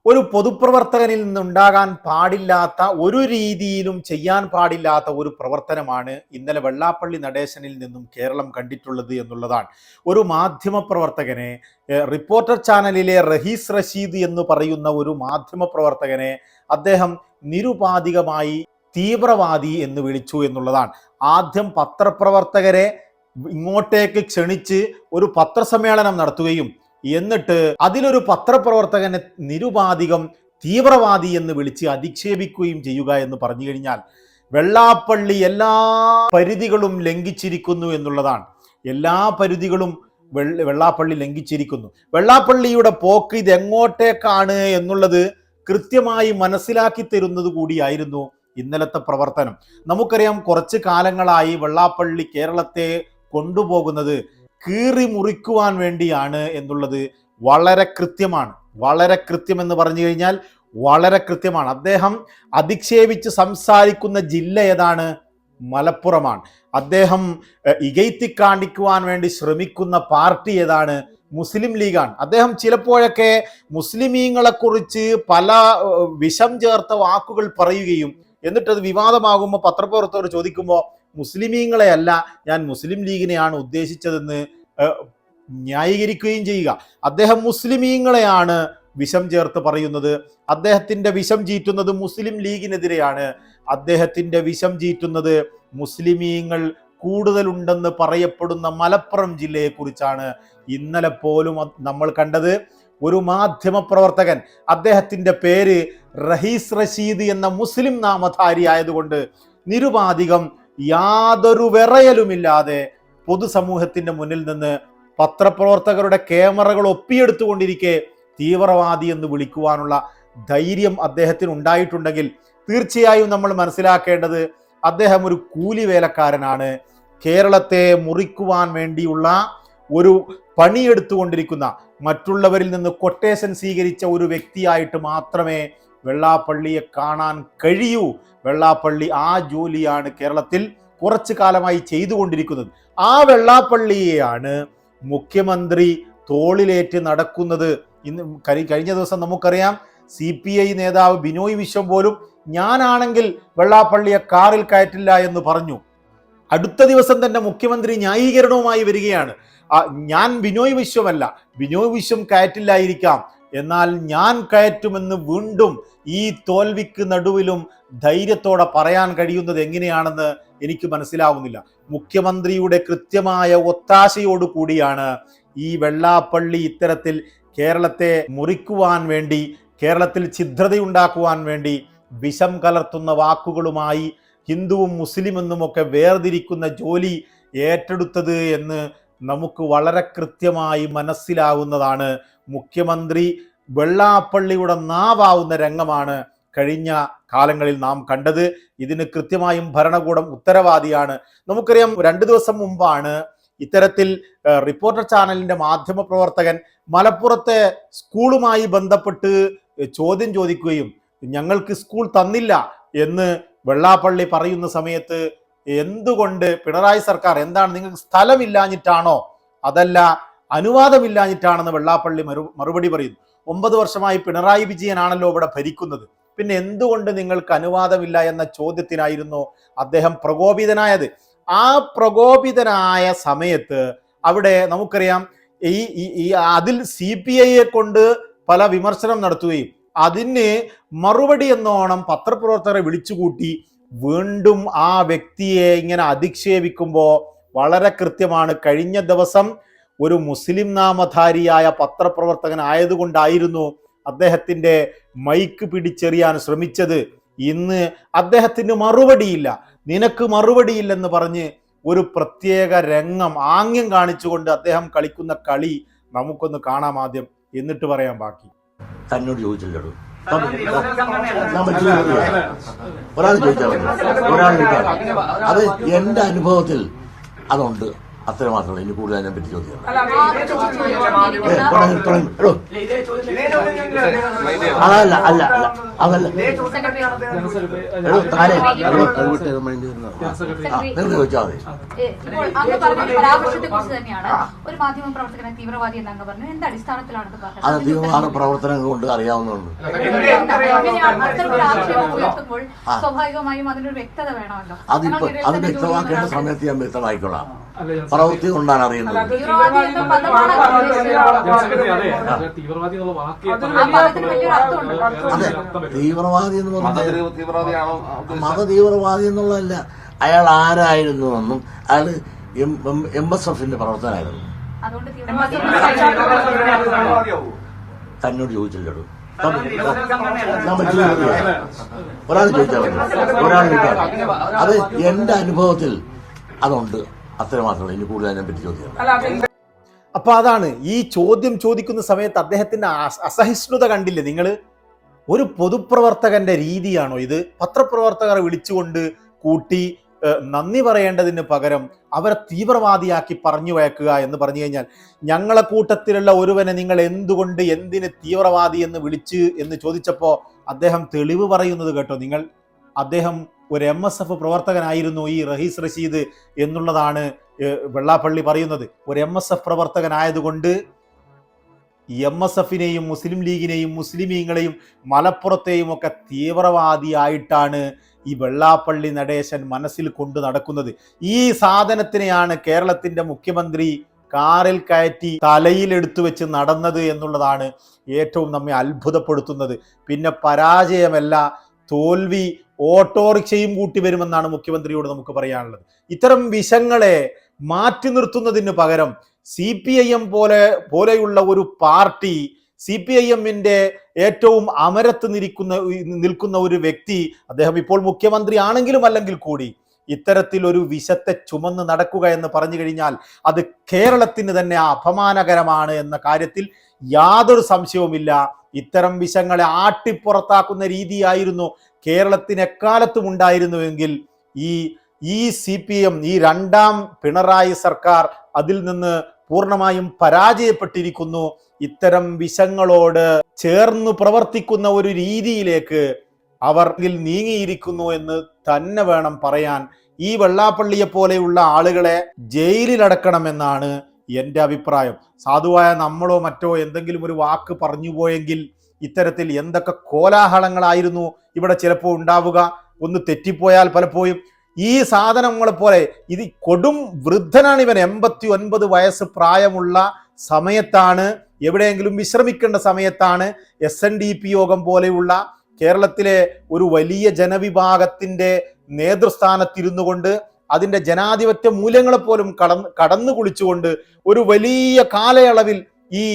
ഒരു പൊതുപ്രവർത്തകനിൽ നിന്നുണ്ടാകാൻ പാടില്ലാത്ത, ഒരു രീതിയിലും ചെയ്യാൻ പാടില്ലാത്ത ഒരു പ്രവർത്തനമാണ് ഇന്നലെ വെള്ളാപ്പള്ളി നടേശനിൽ നിന്നും കേരളം കണ്ടിട്ടുള്ളത് എന്നുള്ളതാണ്. ഒരു മാധ്യമ പ്രവർത്തകനെ, റിപ്പോർട്ടർ ചാനലിലെ റഹീസ് റഷീദ് എന്ന് പറയുന്ന ഒരു മാധ്യമ പ്രവർത്തകനെ അദ്ദേഹം നിരുപാധികമായി തീവ്രവാദി എന്ന് വിളിച്ചു എന്നുള്ളതാണ്. ആദ്യം പത്രപ്രവർത്തകരെ ഇങ്ങോട്ടേക്ക് ക്ഷണിച്ച് ഒരു പത്രസമ്മേളനം നടത്തുകയും എന്നിട്ട് അതിലൊരു പത്രപ്രവർത്തകനെ നിരുപാധികം തീവ്രവാദി എന്ന് വിളിച്ച് അധിക്ഷേപിക്കുകയും ചെയ്യുക എന്ന് പറഞ്ഞു കഴിഞ്ഞാൽ വെള്ളാപ്പള്ളി എല്ലാ പരിധികളും ലംഘിച്ചിരിക്കുന്നു എന്നുള്ളതാണ്. എല്ലാ പരിധികളും വെള്ളാപ്പള്ളി ലംഘിച്ചിരിക്കുന്നു. വെള്ളാപ്പള്ളിയുടെ പോക്ക് ഇത് എങ്ങോട്ടേക്കാണ് എന്നുള്ളത് കൃത്യമായി മനസ്സിലാക്കി തരുന്നത് കൂടിയായിരുന്നു ഇന്നലത്തെ പ്രവർത്തനം. നമുക്കറിയാം, കുറച്ച് കാലങ്ങളായി വെള്ളാപ്പള്ളി കേരളത്തെ കൊണ്ടുപോകുന്നത് കീറി മുറിക്കുവാൻ വേണ്ടിയാണ് എന്നുള്ളത് വളരെ കൃത്യമാണ്. വളരെ കൃത്യമെന്ന് പറഞ്ഞു കഴിഞ്ഞാൽ വളരെ കൃത്യമാണ്. അദ്ദേഹം അധിക്ഷേപിച്ച് സംസാരിക്കുന്ന ജില്ല ഏതാണ്? മലപ്പുറമാണ്. അദ്ദേഹം ഇകഴ്ത്തി കാണിക്കുവാൻ വേണ്ടി ശ്രമിക്കുന്ന പാർട്ടി ഏതാണ്? മുസ്ലിം ലീഗാണ്. അദ്ദേഹം ചിലപ്പോഴൊക്കെ മുസ്ലിമീങ്ങളെ കുറിച്ച് പല വിഷം ചേർത്ത വാക്കുകൾ പറയുകയും എന്നിട്ടത് വിവാദമാകുമ്പോൾ പത്രപ്രവർത്തകർ ചോദിക്കുമ്പോൾ മുസ്ലിമീങ്ങളെ അല്ല, ഞാൻ മുസ്ലിം ലീഗിനെയാണ് ഉദ്ദേശിച്ചതെന്ന് ന്യായീകരിക്കുകയും ചെയ്യുക. അദ്ദേഹം മുസ്ലിമീങ്ങളെയാണ് വിഷം ചേർത്ത് പറയുന്നത്. അദ്ദേഹത്തിൻ്റെ വിഷം ചീറ്റുന്നത് മുസ്ലിം ലീഗിനെതിരെയാണ്. അദ്ദേഹത്തിൻ്റെ വിഷം ചീറ്റുന്നത് മുസ്ലിമീങ്ങൾ കൂടുതലുണ്ടെന്ന് പറയപ്പെടുന്ന മലപ്പുറം ജില്ലയെക്കുറിച്ചാണ്. ഇന്നലെ പോലും നമ്മൾ കണ്ടത് ഒരു മാധ്യമ പ്രവർത്തകൻ, അദ്ദേഹത്തിൻ്റെ പേര് റഹീസ് റഷീദ് എന്ന മുസ്ലിം നാമധാരി ആയതുകൊണ്ട് നിരുപാധികം യാതൊരു വിറയലുമില്ലാതെ പൊതുസമൂഹത്തിന്റെ മുന്നിൽ നിന്ന് പത്രപ്രവർത്തകരുടെ ക്യാമറകൾ ഒപ്പിയെടുത്തുകൊണ്ടിരിക്കെ തീവ്രവാദി എന്ന് വിളിക്കുവാനുള്ള ധൈര്യം അദ്ദേഹത്തിന് ഉണ്ടായിട്ടുണ്ടെങ്കിൽ തീർച്ചയായും നമ്മൾ മനസ്സിലാക്കേണ്ടത് അദ്ദേഹം ഒരു കൂലി വേലക്കാരനാണ്. കേരളത്തെ മുറിക്കുവാൻ വേണ്ടിയുള്ള ഒരു പണിയെടുത്തുകൊണ്ടിരിക്കുന്ന, മറ്റുള്ളവരിൽ നിന്ന് കൊട്ടേഷൻ സ്വീകരിച്ച ഒരു വ്യക്തിയായിട്ട് മാത്രമേ വെള്ളാപ്പള്ളിയെ കാണാൻ കഴിയൂ. വെള്ളാപ്പള്ളി ആ ജോലിയാണ് കേരളത്തിൽ കുറച്ചു കാലമായി ചെയ്തുകൊണ്ടിരിക്കുന്നത്. ആ വെള്ളാപ്പള്ളിയെയാണ് മുഖ്യമന്ത്രി തോളിലേറ്റ് നടക്കുന്നത്. ഇന്ന് കഴിഞ്ഞ ദിവസം നമുക്കറിയാം, CPI നേതാവ് ബിനോയ് വിശ്വം പോലും ഞാനാണെങ്കിൽ വെള്ളാപ്പള്ളിയെ കാറിൽ കയറ്റില്ല എന്ന് പറഞ്ഞു. അടുത്ത ദിവസം തന്നെ മുഖ്യമന്ത്രി ന്യായീകരണവുമായി വരികയാണ്. ഞാൻ ബിനോയ് വിശ്വമല്ല, ബിനോയ് വിശ്വം കയറ്റില്ലായിരിക്കാം, എന്നാൽ ഞാൻ കയറ്റുമെന്ന് വീണ്ടും ഈ തോൽവിക്ക് നടുവിലും ധൈര്യത്തോടെ പറയാൻ കഴിയുന്നത് എങ്ങനെയാണെന്ന് എനിക്ക് മനസ്സിലാവുന്നില്ല. മുഖ്യമന്ത്രിയുടെ കൃത്യമായ ഒത്താശയോട് കൂടിയാണ് ഈ വെള്ളാപ്പള്ളി ഇത്തരത്തിൽ കേരളത്തെ മുറിക്കുവാൻ വേണ്ടി, കേരളത്തിൽ ഛിദ്രതയുണ്ടാക്കുവാൻ വേണ്ടി വിഷം കലർത്തുന്ന വാക്കുകളുമായി ഹിന്ദുവും മുസ്ലിമെന്നുമൊക്കെ വേർതിരിക്കുന്ന ജോലി ഏറ്റെടുത്തത് എന്ന് നമുക്ക് വളരെ കൃത്യമായി മനസ്സിലാവുന്നതാണ്. മുഖ്യമന്ത്രി വെള്ളാപ്പള്ളിയുടെ നാവാവുന്ന രംഗമാണ് കഴിഞ്ഞ കാലങ്ങളിൽ നാം കണ്ടത്. ഇതിന് കൃത്യമായും ഭരണകൂടം ഉത്തരവാദിയാണ്. നമുക്കറിയാം, 2 ദിവസം മുമ്പാണ് ഇത്തരത്തിൽ റിപ്പോർട്ടർ ചാനലിന്റെ മാധ്യമ പ്രവർത്തകൻ മലപ്പുറത്തെ സ്കൂളുമായി ബന്ധപ്പെട്ട് ചോദ്യം ചോദിക്കുകയും ഞങ്ങൾക്ക് സ്കൂൾ തന്നില്ല എന്ന് വെള്ളാപ്പള്ളി പറയുന്ന സമയത്ത് എന്തുകൊണ്ട് പിണറായി സർക്കാർ, എന്താണ് നിങ്ങൾക്ക് സ്ഥലമില്ലാഞ്ഞിട്ടാണോ അതല്ല അനുവാദമില്ലാഞ്ഞിട്ടാണെന്ന് വെള്ളാപ്പള്ളി മറുപടി പറയുന്നു. 9 വർഷമായി പിണറായി വിജയനാണല്ലോ ഇവിടെ ഭരിക്കുന്നത്, പിന്നെ എന്തുകൊണ്ട് നിങ്ങൾക്ക് അനുവാദമില്ല എന്ന ചോദ്യത്തിനായിരുന്നു അദ്ദേഹം പ്രകോപിതനായത്. ആ പ്രകോപിതനായ സമയത്ത് അവിടെ നമുക്കറിയാം അതിൽ CPIയെ കൊണ്ട് പല വിമർശനം നടത്തുകയും അതിന് മറുപടി എന്നോണം പത്രപ്രവർത്തകരെ വിളിച്ചുകൂട്ടി വീണ്ടും ആ വ്യക്തിയെ ഇങ്ങനെ അധിക്ഷേപിക്കുമ്പോൾ വളരെ കൃത്യമാണ്. കഴിഞ്ഞ ദിവസം ഒരു മുസ്ലിം നാമധാരിയായ പത്രപ്രവർത്തകൻ ആയതുകൊണ്ടായിരുന്നു അദ്ദേഹത്തിൻ്റെ മൈക്ക് പിടിച്ചെറിയാൻ ശ്രമിച്ചത്. ഇന്ന് അദ്ദേഹത്തിന് മറുപടിയില്ല, നിനക്ക് മറുപടിയില്ലെന്ന് പറഞ്ഞ് ഒരു പ്രത്യേക രംഗം ആംഗ്യം കാണിച്ചുകൊണ്ട് അദ്ദേഹം കളിക്കുന്ന കളി നമുക്കൊന്ന് കാണാം ആദ്യം, എന്നിട്ട് പറയാം ബാക്കി. തന്നോട് ചോദിച്ചില്ലടോ, ഒരാൾ ചോദിച്ചാൽ മതി, ഒരാൾ ചോദിച്ചാൽ. അത് എന്റെ അനുഭവത്തിൽ അതുണ്ട്. അത്ര മാത്രമല്ല. ഇനി കൂടുതൽ അതിനെ പറ്റി ചോദിക്കാം. അതല്ല അല്ല അല്ല അതല്ല നിങ്ങൾ ചോദിച്ചാൽ മതി. അത് തീവ്രവാദ പ്രവർത്തനം കൊണ്ട് അറിയാവുന്നതുകൊണ്ട് അതിപ്പോ അത് വ്യക്തമാക്കേണ്ട സമയത്ത് ഞാൻ വ്യക്തമായിക്കൊള്ളാം. പ്രവൃത്തി കൊണ്ടാണ് അറിയുന്നത്. അതെ, തീവ്രവാദി എന്ന് പറഞ്ഞാൽ മതതീവ്രവാദി എന്നുള്ളതല്ല. അയാൾ ആരായിരുന്നു എന്നും അയാൾ MSFന്റെ പ്രവർത്തനമായിരുന്നു. തന്നോട് ചോദിച്ചില്ലടോ. ഒരാൾ ചോദിച്ചാൽ ഒരാൾ ചോദിച്ചാൽ അത് എന്റെ അനുഭവത്തിൽ അതുണ്ട്. അത്ര മാത്രമല്ല. ഇനി കൂടുതൽ അതിനെ പറ്റി ചോദിക്കാം. അപ്പൊ അതാണ് ഈ ചോദ്യം ചോദിക്കുന്ന സമയത്ത് അദ്ദേഹത്തിന്റെ അസഹിഷ്ണുത കണ്ടില്ലേ നിങ്ങൾ? ഒരു പൊതുപ്രവർത്തകന്റെ രീതിയാണോ ഇത്? പത്രപ്രവർത്തകരെ വിളിച്ചുകൊണ്ട് കൂട്ടി നന്ദി പറയേണ്ടതിന് പകരം അവരെ തീവ്രവാദിയാക്കി പറഞ്ഞു വയ്ക്കുക എന്ന് പറഞ്ഞു കഴിഞ്ഞാൽ, ഞങ്ങളെ കൂട്ടത്തിലുള്ള ഒരുവനെ നിങ്ങൾ എന്തിന് തീവ്രവാദി എന്ന് വിളിച്ച് എന്ന് ചോദിച്ചപ്പോൾ അദ്ദേഹം തെളിവ് പറയുന്നത് കേട്ടോ നിങ്ങൾ. അദ്ദേഹം ഒരു MSF പ്രവർത്തകനായിരുന്നു ഈ റഹീസ് റഷീദ് എന്നുള്ളതാണ് വെള്ളാപ്പള്ളി പറയുന്നത്. ഒരു MSF പ്രവർത്തകനായതുകൊണ്ട് MSFനെയും മുസ്ലിം ലീഗിനെയും മുസ്ലിമീങ്ങളെയും മലപ്പുറത്തെയും ഒക്കെ തീവ്രവാദിയായിട്ടാണ് ഈ വെള്ളാപ്പള്ളി നടേശൻ മനസ്സിൽ കൊണ്ടു നടക്കുന്നത്. ഈ സാധനത്തിനെയാണ് കേരളത്തിന്റെ മുഖ്യമന്ത്രി കാറിൽ കയറ്റി തലയിലെടുത്തു വെച്ച് നടന്നത് എന്നുള്ളതാണ് ഏറ്റവും നമ്മെ അത്ഭുതപ്പെടുത്തുന്നത്. പിന്നെ പരാജയമല്ല, തോൽവി ഓട്ടോറിക്ഷയും കൂട്ടി വരുമെന്നാണ് മുഖ്യമന്ത്രിയോട് നമുക്ക് പറയാനുള്ളത്. ഇത്തരം വിഷങ്ങളെ മാറ്റി നിർത്തുന്നതിന് പകരം CPIM പോലെയുള്ള ഒരു പാർട്ടി, CPIMന്റെ ഏറ്റവും അമരത്ത് നിൽക്കുന്ന ഒരു വ്യക്തി, അദ്ദേഹം ഇപ്പോൾ മുഖ്യമന്ത്രി ആണെങ്കിലും അല്ലെങ്കിൽ കൂടി ഇത്തരത്തിൽ ഒരു വിഷത്തെ ചുമന്ന് നടക്കുക എന്ന് പറഞ്ഞു കഴിഞ്ഞാൽ അത് കേരളത്തിന് തന്നെ അപമാനകരമാണ് എന്ന കാര്യത്തിൽ യാതൊരു സംശയവുമില്ല. ഇത്തരം വിഷങ്ങളെ ആട്ടിപ്പുറത്താക്കുന്ന രീതിയായിരുന്നു കേരളത്തിന് എക്കാലത്തും ഉണ്ടായിരുന്നുവെങ്കിൽ ഈ CPM, ഈ രണ്ടാം പിണറായി സർക്കാർ അതിൽ നിന്ന് പൂർണ്ണമായും പരാജയപ്പെട്ടിരിക്കുന്നു. ഇത്തരം വിഷങ്ങളോട് ചേർന്ന് പ്രവർത്തിക്കുന്ന ഒരു രീതിയിലേക്ക് അവർ നീങ്ങിയിരിക്കുന്നു എന്ന് തന്നെ വേണം പറയാൻ. ഈ വെള്ളാപ്പള്ളിയെ പോലെയുള്ള ആളുകളെ ജയിലിലടക്കണമെന്നാണ് എൻ്റെ അഭിപ്രായം. സാധുവായ നമ്മളോ മറ്റോ എന്തെങ്കിലും ഒരു വാക്ക് പറഞ്ഞു പോയെങ്കിൽ ഇത്തരത്തിൽ എന്തൊക്കെ കോലാഹലങ്ങളായിരുന്നു ഇവിടെ ചിലപ്പോൾ ഉണ്ടാവുക. ഒന്ന് തെറ്റിപ്പോയാൽ പലപ്പോഴും ഈ സാധനങ്ങളെ പോലെ ഇത് കൊടും വൃദ്ധനാണ് ഇവൻ. 89 വയസ്സ് പ്രായമുള്ള സമയത്താണ്, എവിടെയെങ്കിലും വിശ്രമിക്കേണ്ട സമയത്താണ് SNDP യോഗം പോലെയുള്ള കേരളത്തിലെ ഒരു വലിയ ജനവിഭാഗത്തിന്റെ നേതൃസ്ഥാനത്തിരുന്നു കൊണ്ട് അതിൻ്റെ ജനാധിപത്യ മൂല്യങ്ങളെ പോലും കടന്നു കുളിച്ചുകൊണ്ട് ഒരു വലിയ കാലയളവിൽ ഈ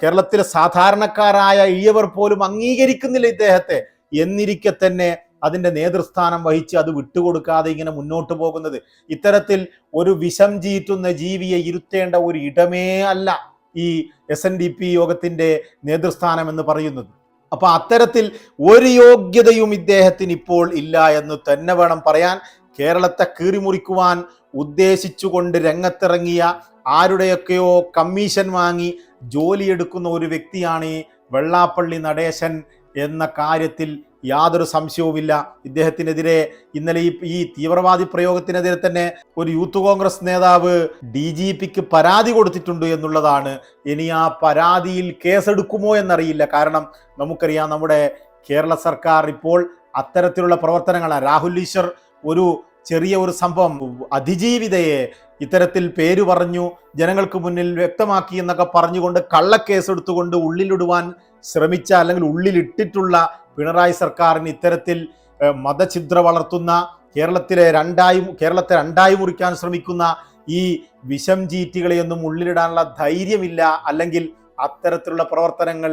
കേരളത്തിലെ സാധാരണക്കാരായ ഈയവർ പോലും അംഗീകരിക്കുന്നില്ല ഇദ്ദേഹത്തെ. എന്നിരിക്കെ തന്നെ അതിൻ്റെ നേതൃസ്ഥാനം വഹിച്ച് അത് വിട്ടുകൊടുക്കാതെ ഇങ്ങനെ മുന്നോട്ട് പോകുന്നത്, ഇത്തരത്തിൽ ഒരു വിഷം ചീറ്റുന്ന ജീവിയെ ഇരുത്തേണ്ട ഒരു ഇടമേ അല്ല ഈ SNDP യോഗത്തിന്റെ നേതൃസ്ഥാനം എന്ന് പറയുന്നത്. അപ്പൊ അത്തരത്തിൽ ഒരു യോഗ്യതയും ഇദ്ദേഹത്തിന് ഇപ്പോൾ ഇല്ല എന്ന് തന്നെ വേണം പറയാൻ. കേരളത്തെ കീറിമുറിക്കുവാൻ ഉദ്ദേശിച്ചുകൊണ്ട് രംഗത്തിറങ്ങിയ ആരുടെയൊക്കെയോ കമ്മീഷൻ വാങ്ങി ജോലിയെടുക്കുന്ന ഒരു വ്യക്തിയാണ് ഈ വെള്ളാപ്പള്ളി നടേശൻ എന്ന കാര്യത്തിൽ യാതൊരു സംശയവുമില്ല. ഇദ്ദേഹത്തിനെതിരെ ഇന്നലെ ഈ തീവ്രവാദി പ്രയോഗത്തിനെതിരെ തന്നെ ഒരു യൂത്ത് കോൺഗ്രസ് നേതാവ് DGPക്ക് പരാതി കൊടുത്തിട്ടുണ്ട് എന്നുള്ളതാണ്. ഇനി ആ പരാതിയിൽ കേസെടുക്കുമോ എന്നറിയില്ല. കാരണം നമുക്കറിയാം, നമ്മുടെ കേരള സർക്കാർ ഇപ്പോൾ അത്തരത്തിലുള്ള പ്രവർത്തനങ്ങളാണ്. രാഹുൽ ഈശ്വർ ഒരു ചെറിയ ഒരു സംഭവം, അതിജീവിതയെ ഇത്തരത്തിൽ പേര് പറഞ്ഞു ജനങ്ങൾക്ക് മുന്നിൽ വ്യക്തമാക്കി എന്നൊക്കെ പറഞ്ഞുകൊണ്ട് കള്ളക്കേസ് എടുത്തുകൊണ്ട് ഉള്ളിലിടുവാൻ ശ്രമിച്ച അല്ലെങ്കിൽ ഉള്ളിലിട്ടിട്ടുള്ള പിണറായി സർക്കാരിന് ഇത്തരത്തിൽ മതഛിദ്ര വളർത്തുന്ന കേരളത്തെ രണ്ടായി മുറിക്കാൻ ശ്രമിക്കുന്ന ഈ വിഷം ചീറ്റികളെയൊന്നും ഉള്ളിലിടാനുള്ള ധൈര്യമില്ല, അല്ലെങ്കിൽ അത്തരത്തിലുള്ള പ്രവർത്തനങ്ങൾ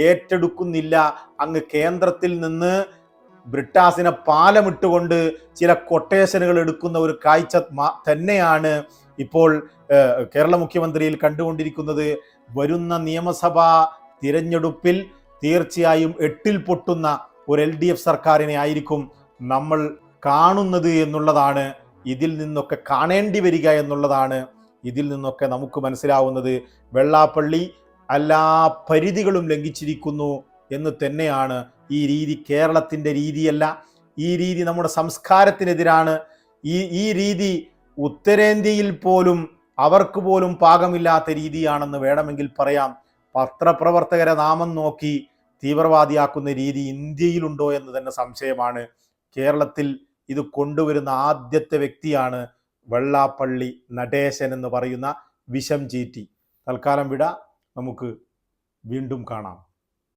ഏറ്റെടുക്കുന്നില്ല. അങ്ങ് കേന്ദ്രത്തിൽ നിന്ന് ബ്രിട്ടാസിനെ പാലമിട്ടുകൊണ്ട് ചില കൊട്ടേഷനുകൾ എടുക്കുന്ന ഒരു കാഴ്ച തന്നെയാണ് ഇപ്പോൾ കേരള മുഖ്യമന്ത്രിയിൽ കണ്ടുകൊണ്ടിരിക്കുന്നത്. വരുന്ന നിയമസഭാ തിരഞ്ഞെടുപ്പിൽ തീർച്ചയായും 8-ൽ പൊട്ടുന്ന ഒരു LDF സർക്കാരിനെ ആയിരിക്കും നമ്മൾ കാണുന്നത് എന്നുള്ളതാണ്, ഇതിൽ നിന്നൊക്കെ കാണേണ്ടി വരിക എന്നുള്ളതാണ് ഇതിൽ നിന്നൊക്കെ നമുക്ക് മനസ്സിലാവുന്നത് വെള്ളാപ്പള്ളി എല്ലാ പരിധികളും ലംഘിച്ചിരിക്കുന്നു എന്ന് തന്നെയാണ്. ഈ രീതി കേരളത്തിൻ്റെ രീതിയല്ല, ഈ രീതി നമ്മുടെ സംസ്കാരത്തിനെതിരാണ്, ഈ രീതി ഉത്തരേന്ത്യയിൽ പോലും അവർക്ക് പോലും പാകമില്ലാത്ത രീതിയാണെന്ന് വേണമെങ്കിൽ പറയാം. പത്രപ്രവർത്തകരെ നാമം നോക്കി തീവ്രവാദിയാക്കുന്ന രീതി ഇന്ത്യയിലുണ്ടോ എന്ന് തന്നെ സംശയമാണ്. കേരളത്തിൽ ഇത് കൊണ്ടുവരുന്ന ആദ്യത്തെ വ്യക്തിയാണ് വെള്ളാപ്പള്ളി നടേശൻ എന്ന് പറയുന്ന വിഷം ചീറ്റി. തൽക്കാലം വിട, നമുക്ക് വീണ്ടും കാണാം.